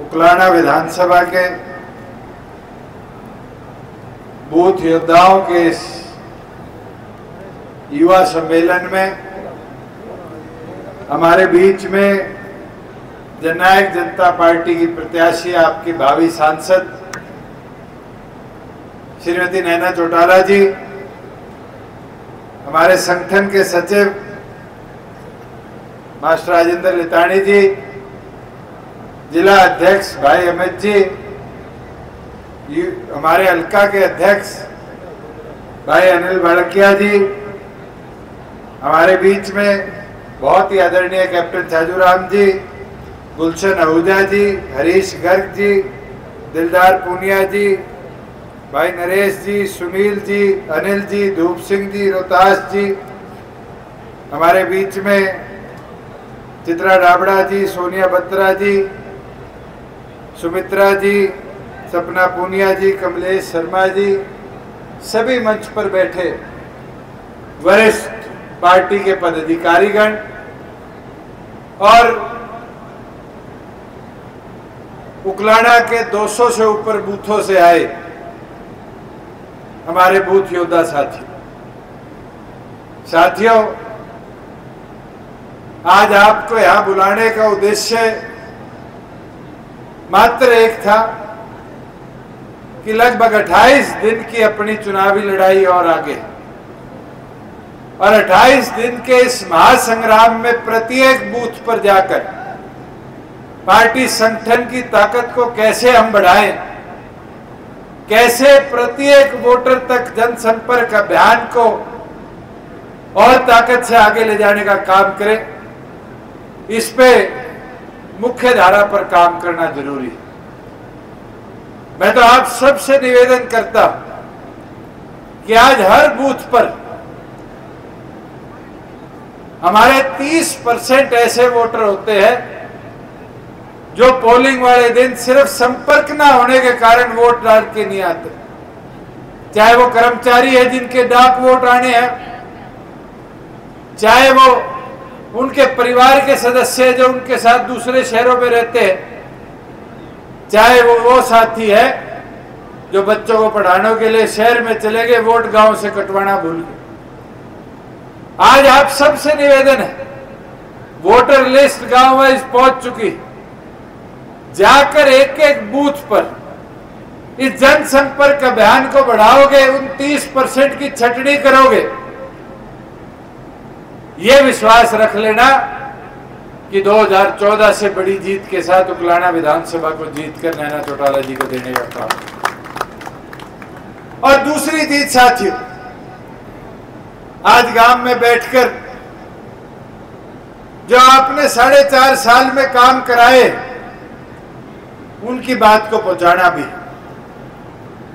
उकलाना विधानसभा के बूथ योद्धाओं के इस युवा सम्मेलन में हमारे बीच में जननायक जनता पार्टी की प्रत्याशी, आपकी भावी सांसद श्रीमती नैना चौटाला जी, हमारे संगठन के सचिव मास्टर राजेंद्र लितानी जी, जिला अध्यक्ष भाई अमित जी, हमारे हल्का के अध्यक्ष भाई अनिल भड़किया जी, हमारे बीच में बहुत ही आदरणीय कैप्टन छाजूराम जी, गुलशन आहूजा जी, हरीश गर्ग जी, दिलदार पूनिया जी, भाई नरेश जी, सुनील जी, अनिल जी, धूप सिंह जी, रोहतास जी, हमारे बीच में चित्रा डाबड़ा जी, सोनिया बत्रा जी, सुमित्रा जी, सपना पूनिया जी, कमलेश शर्मा जी, सभी मंच पर बैठे वरिष्ठ पार्टी के पदाधिकारीगण और उकलाना के 200 से ऊपर बूथों से आए हमारे बूथ योद्धा साथियों, आज आपको यहां बुलाने का उद्देश्य मात्र एक था कि लगभग 28 दिन की अपनी चुनावी लड़ाई और आगे, और 28 दिन के इस महासंग्राम में प्रत्येक बूथ पर जाकर पार्टी संगठन की ताकत को कैसे हम बढ़ाएं, कैसे प्रत्येक वोटर तक जनसंपर्क अभियान को और ताकत से आगे ले जाने का काम करें, इस पे मुख्य धारा पर काम करना जरूरी है। मैं तो आप सबसे निवेदन करता हूं कि आज हर बूथ पर हमारे 30% ऐसे वोटर होते हैं जो पोलिंग वाले दिन सिर्फ संपर्क ना होने के कारण वोट डाल के नहीं आते, चाहे वो कर्मचारी है जिनके डाक वोट आने हैं, चाहे वो उनके परिवार के सदस्य जो उनके साथ दूसरे शहरों में रहते हैं, चाहे वो साथी है जो बच्चों को पढ़ाने के लिए शहर में चले गए, वोट गांव से कटवाना भूल गए। आज आप सबसे निवेदन है, वोटर लिस्ट गांव वाइज पहुंच चुकी, जाकर एक एक बूथ पर इस जनसंपर्क अभियान को बढ़ाओगे, 29% की छटनी करोगे, ये विश्वास रख लेना कि 2014 से बड़ी जीत के साथ उकलाना विधानसभा को जीतकर नैना चौटाला जी को देने का काम। और दूसरी चीज साथियों, आज गांव में बैठकर जो आपने 4.5 साल में काम कराए, उनकी बात को पहुंचाना भी।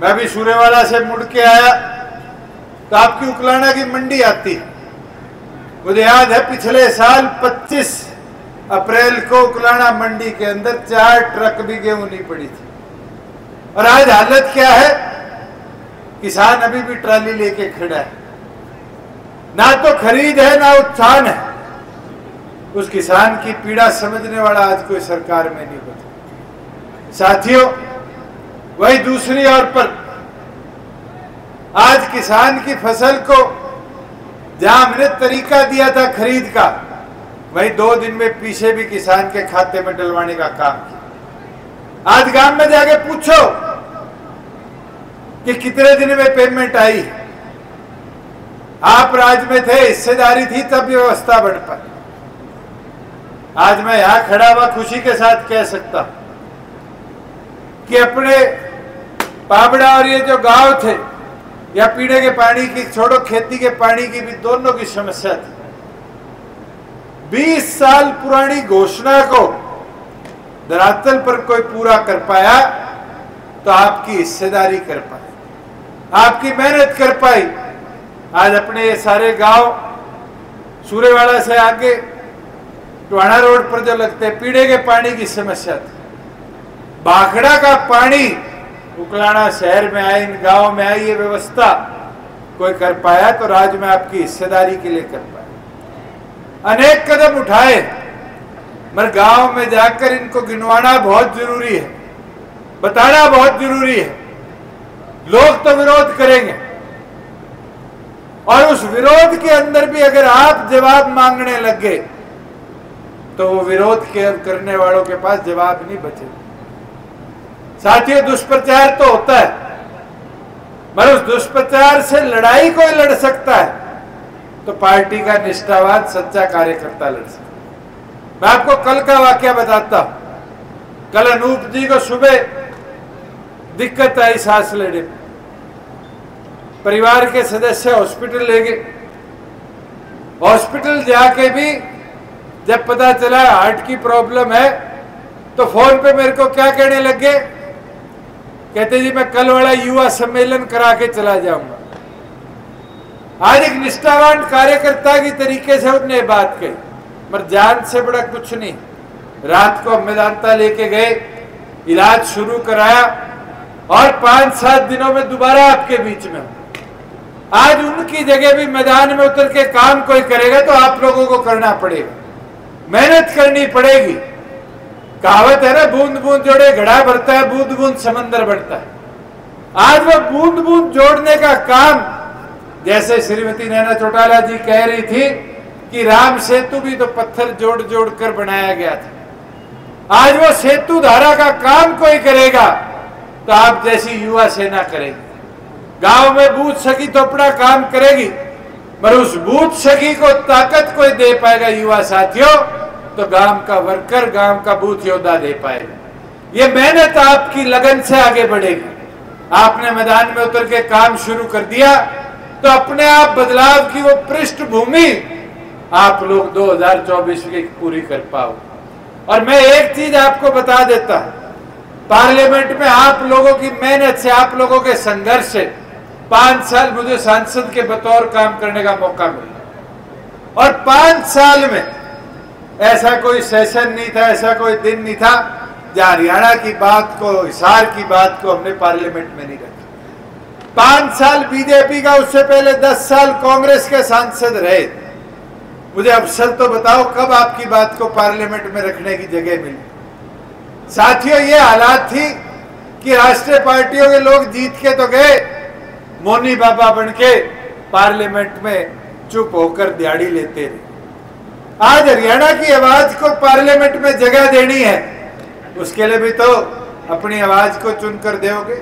मैं भी सूर्यवाला से मुड़ के आया तो आपकी उकलाना की मंडी आती है, मुझे याद है पिछले साल 25 अप्रैल को उकलाना मंडी के अंदर 4 ट्रक भी गेहूं नहीं पड़ी थी, और आज हालत क्या है, किसान अभी भी ट्राली लेके खड़ा है, ना तो खरीद है ना उत्थान है। उस किसान की पीड़ा समझने वाला आज कोई सरकार में नहीं बचा। साथियों, वही दूसरी ओर पर आज किसान की फसल को जहां हमने तरीका दिया था खरीद का, वही 2 दिन में पीछे भी किसान के खाते में डलवाने का काम किया। आज गांव में जाके पूछो कि कितने दिन में पेमेंट आई। आप राज में थे, हिस्सेदारी थी, तब व्यवस्था बढ़ पाई। आज मैं यहां खड़ा हुआ खुशी के साथ कह सकता हूं कि अपने पाबड़ा और ये जो गांव थे, या पीने के पानी की छोड़ो, खेती के पानी की भी दोनों की समस्या थी। 20 साल पुरानी घोषणा को धरातल पर कोई पूरा कर पाया तो आपकी हिस्सेदारी कर पाई, आपकी मेहनत कर पाई। आज अपने ये सारे गांव सूर्यवाड़ा से आगे टोहाना रोड पर जो लगते हैं, पीने के पानी की समस्या थी। भाखड़ा का पानी उकलाना शहर में आए, इन गांव में आई, ये व्यवस्था कोई कर पाया तो राज्य में आपकी हिस्सेदारी के लिए कर पाया। अनेक कदम उठाए, मगर गांव में जाकर इनको गिनवाना बहुत जरूरी है, बताना बहुत जरूरी है। लोग तो विरोध करेंगे और उस विरोध के अंदर भी अगर आप जवाब मांगने लग गए तो वो विरोध करने वालों के पास जवाब नहीं बचे। साथियों, दुष्प्रचार तो होता है, मगर उस दुष्प्रचार से लड़ाई कोई लड़ सकता है तो पार्टी का निष्ठावान सच्चा कार्यकर्ता लड़ सकता है। मैं आपको कल का वाकया बताता हूं। कल अनूप जी को सुबह दिक्कत आई सांस लेने में, परिवार के सदस्य हॉस्पिटल ले गए। हॉस्पिटल जाके भी जब पता चला हार्ट की प्रॉब्लम है तो फोन पे मेरे को क्या कहने लगे, कहते जी मैं कल वाला युवा सम्मेलन करा के चला जाऊंगा। आज एक निष्ठावान कार्यकर्ता की तरीके से उन्होंने बात कही, मगर जान से बड़ा कुछ नहीं। रात को मेदांता लेके गए, इलाज शुरू कराया और 5-7 दिनों में दोबारा आपके बीच में। आज उनकी जगह भी मैदान में उतर के काम कोई करेगा तो आप लोगों को करना पड़ेगा, मेहनत करनी पड़ेगी। कहावत है ना, बूंद बूंद जोड़े घड़ा भरता है, बूंद बूंद समंदर बढ़ता है। आज वो बूंद बूंद जोड़ने का काम, जैसे श्रीमती नैना चौटाला जी कह रही थी कि राम सेतु भी तो पत्थर जोड़ जोड़ कर बनाया गया था। आज वो सेतु धारा का काम कोई करेगा तो आप जैसी युवा सेना करेगी। गांव में बूथ सखी तो अपना काम करेगी, पर उस बूथ सखी को ताकत कोई दे पाएगा युवा साथियों तो गांव का वर्कर, गांव का बूथ योद्धा दे पाएगा। ये मेहनत आपकी लगन से आगे बढ़ेगी। आपने मैदान में उतर के काम शुरू कर दिया तो अपने आप बदलाव की वो पृष्ठभूमि आप लोग 2024 की पूरी कर पाओ। और मैं एक चीज आपको बता देता हूं, पार्लियामेंट में आप लोगों की मेहनत से, आप लोगों के संघर्ष से 5 साल मुझे सांसद के बतौर काम करने का मौका मिला। और 5 साल में ऐसा कोई सेशन नहीं था, ऐसा कोई दिन नहीं था जहां हरियाणा की बात को, हिसार की बात को हमने पार्लियामेंट में नहीं रखा। 5 साल बीजेपी का, उससे पहले 10 साल कांग्रेस के सांसद रहे। मुझे अफसर तो बताओ कब आपकी बात को पार्लियामेंट में रखने की जगह मिली। साथियों, ये हालात थी कि राष्ट्रीय पार्टियों के लोग जीत के तो गए, मोनी बाबा बन के पार्लियामेंट में चुप होकर दिहाड़ी लेते रहे। आज हरियाणा की आवाज को पार्लियामेंट में जगह देनी है, उसके लिए भी तो अपनी आवाज को चुनकर दोगे।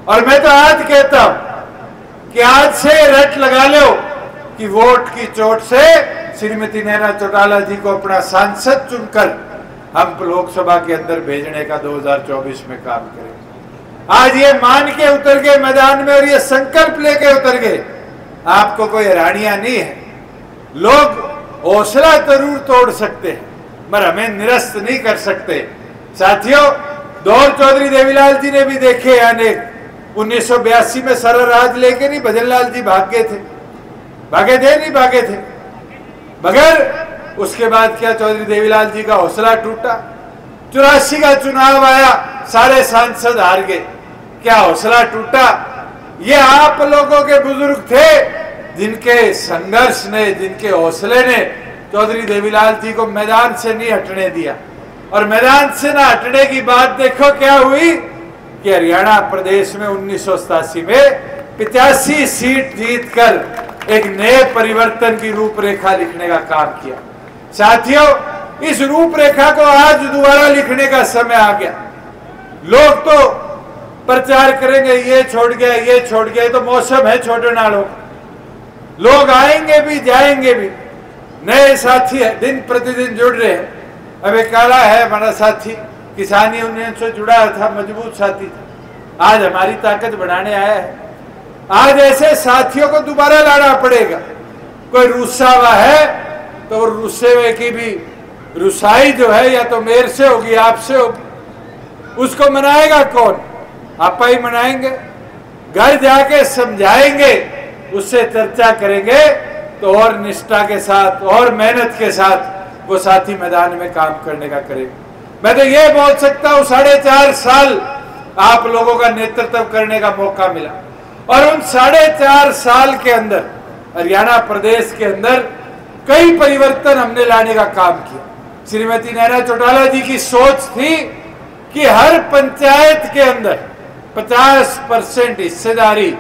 और मैं तो आज कहता हूं कि आज से रट लगा लो कि वोट की चोट से श्रीमती नैना चौटाला जी को अपना सांसद चुनकर हम लोकसभा के अंदर भेजने का 2024 में काम करेंगे। आज ये मान के उतर गए मैदान में और ये संकल्प लेके उतर गए। आपको कोई हैरानियां नहीं है। लोग हौसला जरूर तोड़ सकते हैं मगर हमें निरस्त नहीं कर सकते। साथियों, दौर चौधरी देवीलाल जी ने भी देखे अनेक। 1982 में सरराज लेके नहीं भजनलाल जी भागे थे, नहीं भागे थे। मगर उसके बाद क्या, चौधरी देवीलाल जी का हौसला टूटा। 84 का चुनाव आया, सारे सांसद हार गए, क्या हौसला टूटा। ये आप लोगों के बुजुर्ग थे जिनके संघर्ष ने, जिनके हौसले ने चौधरी देवीलाल जी को मैदान से नहीं हटने दिया। और मैदान से ना हटने की बात देखो क्या हुई कि हरियाणा प्रदेश में 1987 में 85 सीट जीतकर एक नए परिवर्तन की रूपरेखा लिखने का काम किया। साथियों, इस रूपरेखा को आज दोबारा लिखने का समय आ गया। लोग तो प्रचार करेंगे ये छोड़ गया, ये छोड़ गया, तो मौसम है छोड़ना। लोग आएंगे भी जाएंगे भी। नए साथी है, दिन प्रतिदिन जुड़ रहे हैं। अब एक काला है हमारा साथी, किसानी यूनियन से जुड़ा था, मजबूत साथी था, आज हमारी ताकत बढ़ाने आया है। आज ऐसे साथियों को दोबारा लाना पड़ेगा। कोई रुस्सा हुआ है तो रुस्से हुए की भी रुसाई जो है या तो मेरे से होगी, आपसे होगी। उसको मनाएगा कौन? आप ही मनाएंगे। घर जाके समझाएंगे, उससे चर्चा करेंगे तो और निष्ठा के साथ और मेहनत के साथ वो साथी मैदान में काम करने का करेगा। मैं तो ये बोल सकता हूँ 4.5 साल आप लोगों का नेतृत्व करने का मौका मिला और उन 4.5 साल के अंदर हरियाणा प्रदेश के अंदर कई परिवर्तन हमने लाने का काम किया। श्रीमती नैना चौटाला जी की सोच थी कि हर पंचायत के अंदर 50% हिस्सेदारी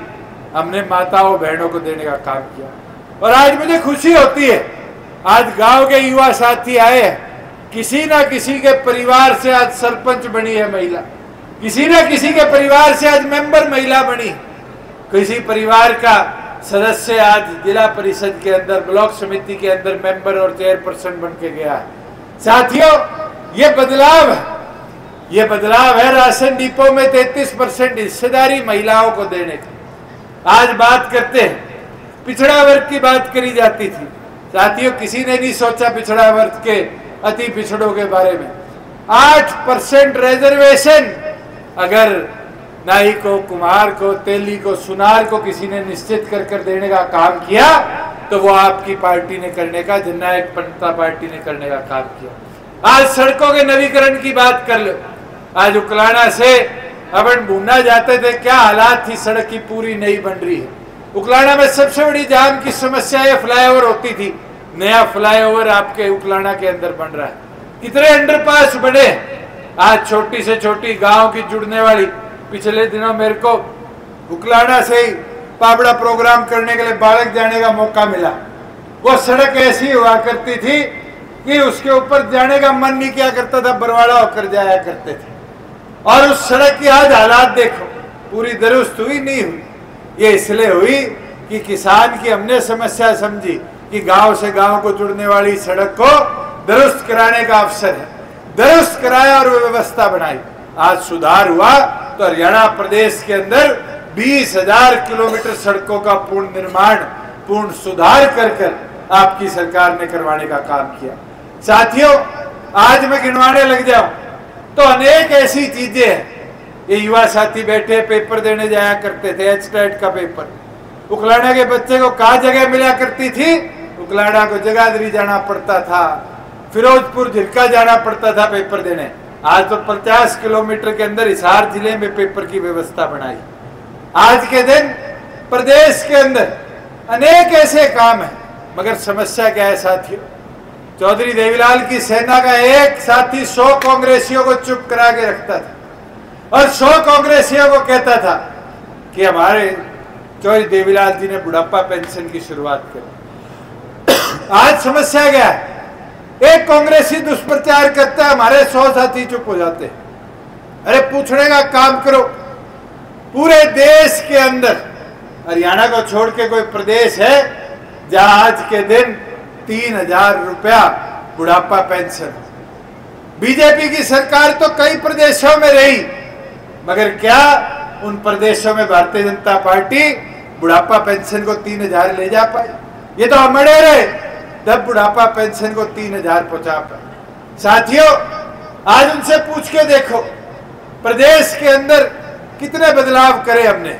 हमने माताओं बहनों को देने का काम किया। और आज मुझे खुशी होती है, आज गांव के युवा साथी आए हैं, किसी ना किसी के परिवार से आज सरपंच बनी है महिला, किसी ना किसी के परिवार से आज मेंबर महिला बनी, किसी परिवार का सदस्य आज जिला परिषद के अंदर, ब्लॉक समिति के अंदर मेंबर और चेयरपर्सन बन के गया है। साथियों, ये बदलाव है, ये बदलाव है राशन डिपो में 33% हिस्सेदारी महिलाओं को देने का। आज बात करते हैं, पिछड़ा वर्ग की बात करी जाती थी। साथियों, किसी ने नहीं सोचा पिछड़ा वर्ग के अति पिछड़ों के बारे में। 8% रिजर्वेशन अगर नाई को, कुम्हार को, तेली को, सुनार को किसी ने निश्चित कर देने का काम किया तो वो आपकी पार्टी ने करने का, जननायक जनता पार्टी ने करने का काम किया। आज सड़कों के नवीकरण की बात कर लो। आज उकलाना से अपन भूना जाते थे, क्या हालात थी, सड़क की पूरी नई बन रही है। उकलाना में सबसे बड़ी जाम की समस्या ये फ्लाईओवर होती थी, नया फ्लाईओवर आपके उकलाना के अंदर बन रहा है। कितने अंडरपास बने, आज छोटी से छोटी गांव की जुड़ने वाली। पिछले दिनों मेरे को उकलाना से ही पाबड़ा प्रोग्राम करने के लिए बालक जाने का मौका मिला। वो सड़क ऐसी हुआ करती थी कि उसके ऊपर जाने का मन नहीं किया करता था, बरवाड़ा होकर जाया करते थे। और उस सड़क की आज हालात देखो, पूरी दुरुस्त हुई नहीं हुई। ये इसलिए हुई कि किसान की हमने समस्या समझी कि गांव से गांव को जुड़ने वाली सड़क को दुरुस्त कराने का अवसर है, दुरुस्त कराया और व्यवस्था बनाई। आज सुधार हुआ तो हरियाणा प्रदेश के अंदर 20,000 किलोमीटर सड़कों का पूर्ण निर्माण, पूर्ण सुधार कर आपकी सरकार ने करवाने का काम किया। साथियों, आज मैं गिनवाने लग जाऊं तो अनेक ऐसी चीजें हैं। ये युवा साथी बैठे पेपर देने जाया करते थे, एचटेट का पेपर। उकलाना के बच्चे को कहाँ जगह मिला करती थी? उकलाना को जगाधरी जाना पड़ता था, फिरोजपुर झिरका जाना पड़ता था पेपर देने। आज तो 50 किलोमीटर के अंदर हिसार जिले में पेपर की व्यवस्था बनाई। आज के दिन प्रदेश के अंदर अनेक ऐसे काम हैं, मगर समस्या क्या है साथियों? चौधरी देवीलाल की सेना का एक साथी 100 कांग्रेसियों को चुप करा के रखता था और 100 कांग्रेसियों को कहता था कि हमारे चौधरी देवीलाल जी ने बुढ़ापा पेंशन की शुरुआत करी। आज समस्या क्या है? एक कांग्रेसी दुष्प्रचार करता है, हमारे 100 साथी चुप हो जाते हैं। अरे पूछने का काम करो, पूरे देश के अंदर हरियाणा को छोड़ के कोई प्रदेश है जहां आज के दिन 3,000 रुपया बुढ़ापा पेंशन? बीजेपी की सरकार तो कई प्रदेशों में रही, मगर क्या उन प्रदेशों में भारतीय जनता पार्टी बुढ़ापा पेंशन को 3,000 ले जा पाई? ये तो हम अड़े रहे, तब बुढ़ापा पेंशन को 3,000 पहुंचा पाए। साथियों, आज उनसे पूछ के देखो प्रदेश के अंदर कितने बदलाव करे हमने।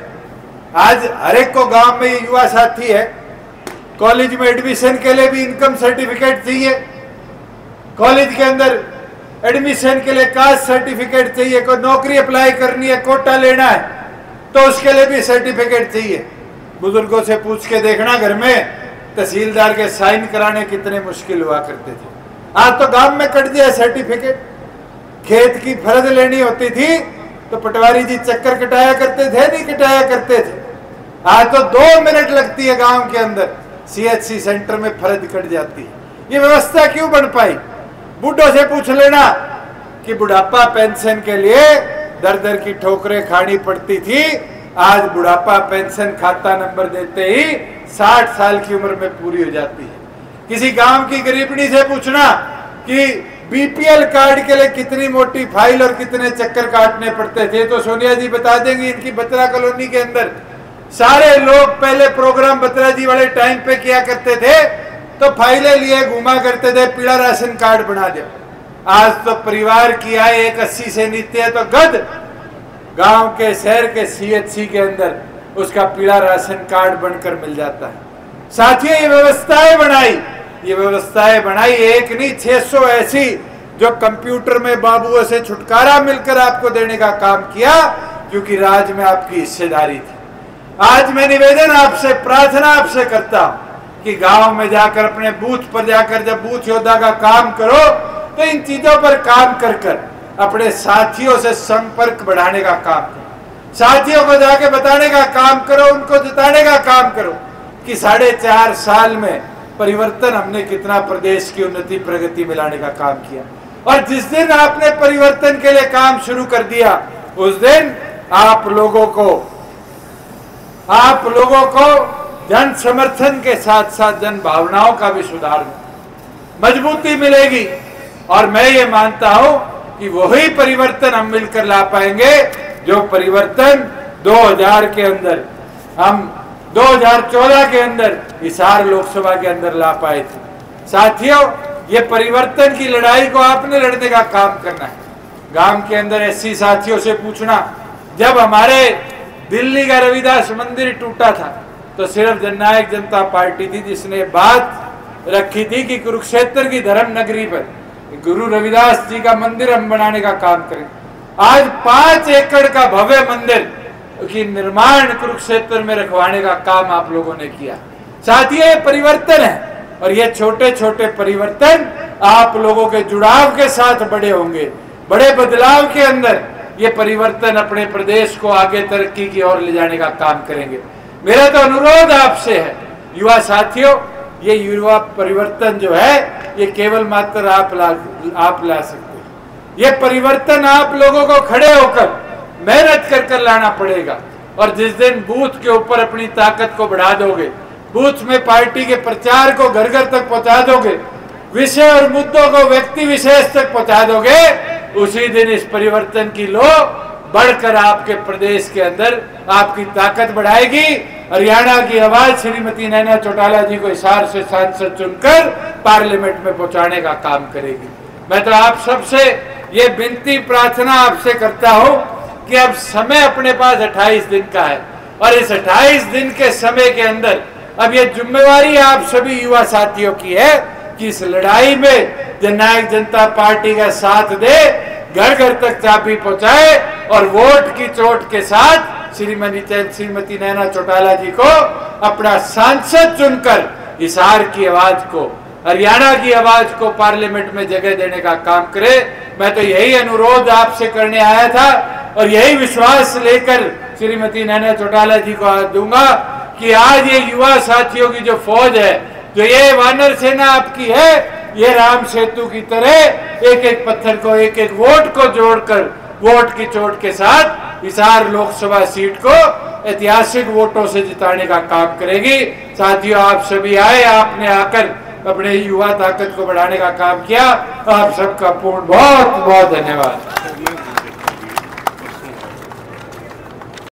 आज हर एक को गांव में युवा साथी है, कॉलेज में एडमिशन के लिए भी इनकम सर्टिफिकेट चाहिए, कॉलेज के अंदर एडमिशन के लिए कास्ट सर्टिफिकेट चाहिए, कोई नौकरी अप्लाई करनी है, कोटा लेना है तो उसके लिए भी सर्टिफिकेट चाहिए। बुजुर्गों से पूछ के देखना, घर में तहसीलदार के साइन कराने कितने मुश्किल हुआ करते थे। आज तो गांव में कट दिया सर्टिफिकेट। खेत की फर्ज लेनी होती थी तो पटवारी जी चक्कर कटाया करते थे, नहीं कटाया करते थे। आज तो 2 मिनट लगती है गांव के अंदर, CHC सेंटर में फर्ज कट जाती है। ये व्यवस्था क्यों बन पाई? बूढ़ों से पूछ लेना कि बुढ़ापा पेंशन के लिए दर दर की ठोकरें खानी पड़ती थी। आज बुढ़ापा पेंशन खाता नंबर देते ही 60 साल की उम्र में पूरी हो जाती है। किसी गांव की गरीबनी से पूछना कि BPL कार्ड के लिए कितनी मोटी फाइल और कितने चक्कर काटने पड़ते थे, तो सोनिया जी बता देंगी। इनकी बत्रा कॉलोनी के अंदर सारे लोग पहले प्रोग्राम बत्रा जी वाले टाइम पे किया करते थे तो फाइलें लिए घुमा करते थे, पीला राशन कार्ड बना दो। आज तो परिवार की आय 180 से नीचे है तो गद गांव के शहर के CHC के अंदर उसका पीला राशन कार्ड बनकर मिल जाता है। साथियों, ये व्यवस्थाएं बनाई एक नहीं 600 ऐसी जो कंप्यूटर में बाबुओं से छुटकारा मिलकर आपको देने का काम किया, क्योंकि राज में आपकी हिस्सेदारी थी। आज मैं निवेदन आपसे, प्रार्थना आपसे करता हूं कि गांव में जाकर, अपने बूथ पर जाकर जब बूथ योद्धा का काम करो तो इन चीजों पर काम कर कर अपने साथियों से संपर्क बढ़ाने का काम करो, साथियों को जाके बताने का काम करो, उनको जिताने का काम करो कि 4.5 साल में परिवर्तन हमने कितना प्रदेश की उन्नति प्रगति में लाने का काम किया। और जिस दिन आपने परिवर्तन के लिए काम शुरू कर दिया उस दिन आप लोगों को जन समर्थन के साथ साथ जन भावनाओं का भी सुधार मजबूती मिलेगी। और मैं ये मानता हूं कि वही परिवर्तन हम मिलकर ला पाएंगे जो परिवर्तन 2000 के अंदर हम 2014 के अंदर हिसार लोकसभा के अंदर ला पाए थे। साथियों, ये परिवर्तन की लड़ाई को आपने लड़ने का काम करना है। गांव के अंदर ऐसी साथियों से पूछना, जब हमारे दिल्ली का रविदास मंदिर टूटा था तो सिर्फ जननायक जनता पार्टी थी जिसने बात रखी थी कि कुरुक्षेत्र की धर्म नगरी पर गुरु रविदास जी का मंदिर हम बनाने का काम करें। आज 5 एकड़ का भव्य मंदिर की निर्माण कुरुक्षेत्र में रखवाने का काम आप लोगों ने किया। साथियों, ये परिवर्तन है और ये छोटे छोटे परिवर्तन आप लोगों के जुड़ाव के साथ बड़े होंगे। बड़े बदलाव के अंदर ये परिवर्तन अपने प्रदेश को आगे तरक्की की ओर ले जाने का काम करेंगे। मेरा तो अनुरोध आपसे है युवा साथियों, ये युवा परिवर्तन जो है ये केवल मात्र आप ला सकते हैं। ये परिवर्तन आप लोगों को खड़े होकर मेहनत कर लाना पड़ेगा। और जिस दिन बूथ के ऊपर अपनी ताकत को बढ़ा दोगे, बूथ में पार्टी के प्रचार को घर घर तक पहुंचा दोगे, विषय और मुद्दों को व्यक्ति विशेष तक पहुंचा दोगे, उसी दिन इस परिवर्तन की लो बढ़कर आपके प्रदेश के अंदर आपकी ताकत बढ़ाएगी। हरियाणा की आवाज श्रीमती नैना चौटाला जी को हिसार से सांसद चुनकर पार्लियामेंट में पहुंचाने का काम करेगी। मैं तो आप सबसे ये विनती प्रार्थना आपसे करता हूं कि अब समय अपने पास 28 दिन का है और इस 28 दिन के समय के अंदर अब ये जिम्मेवारी आप सभी युवा साथियों की है कि इस लड़ाई में जननायक जनता पार्टी का साथ दे, घर घर तक चाबी पहुंचाए और वोट की चोट के साथ श्रीमती नैना चौटाला जी को अपना सांसद चुनकर हिसार की आवाज को, हरियाणा की आवाज को पार्लियामेंट में जगह देने का काम करे। मैं तो यही अनुरोध आपसे करने आया था और यही विश्वास लेकर श्रीमती नैना चौटाला जी को आज दूंगा कि आज ये युवा साथियों की जो फौज है, जो ये वानर सेना आपकी है, ये राम सेतु की तरह एक एक पत्थर को, एक एक वोट को जोड़कर वोट की चोट के साथ हिसार लोकसभा सीट को ऐतिहासिक वोटों से जिताने का काम करेगी। साथियों, आप सभी आए, आपने आकर अपने युवा ताकत को बढ़ाने का काम किया। आप सबका पूर्ण बहुत बहुत धन्यवाद।